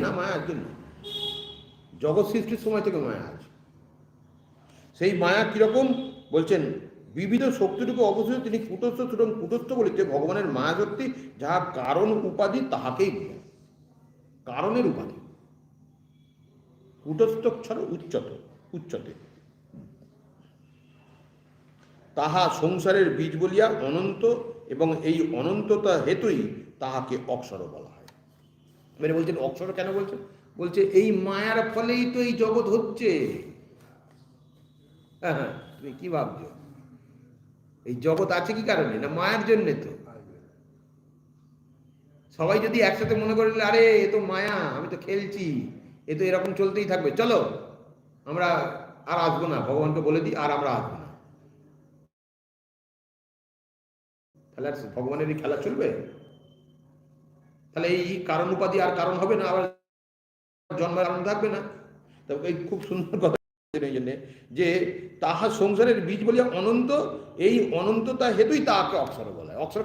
না, মায়া আজকে না, জগৎ সৃষ্টির সময় থেকে মায়া আছে। সেই মায়া কিরকম বলছেন, বিবিধ শক্তিটুকু অবশ্যই তিনি কুটস্থ, সুতরাং কুটস্থ বলিতে ভগবানের মায়া শক্তি যাহা কারণ উপাধি তাহাকেই বোঝায়, কারণের উপাধি। কুটস্থ উচ্চতে তাহা সংসারের বীজ বলিয়া অনন্ত, এবং এই অনন্ততা হেতুই তাহাকে অক্ষর বলা হয়। মানে বলছেন অক্ষর কেন বলছেন, বলছে এই মায়ার ফলেই তো এই জগৎ হচ্ছে। হ্যাঁ হ্যাঁ, তুমি কি ভাবছো, এই জগৎ আছে কি কারণে, না মায়ার জন্যে। তো সবাই যদি একসাথে মনে করে আরে এ তো মায়া, আমি তো খেলছি, এ তো এরকম চলতেই থাকবে, চলো আমরা আর আসবো না, ভগবানকে বলে দিই আর আমরা আসবো না, তাহলে আর ভগবানের এই খেলা চলবে? তাহলে এই কারণ উপাধি আর কারণ হবে না, আবার জন্মের কারণ থাকবে না। তবে এই খুব সুন্দর কথা এই জন্যে যে তাহা সংসারের বীজ বলিয়া অনন্ত, এই অনন্ততা হেতুই তাহাকে অক্ষর বলা হয়। অক্ষর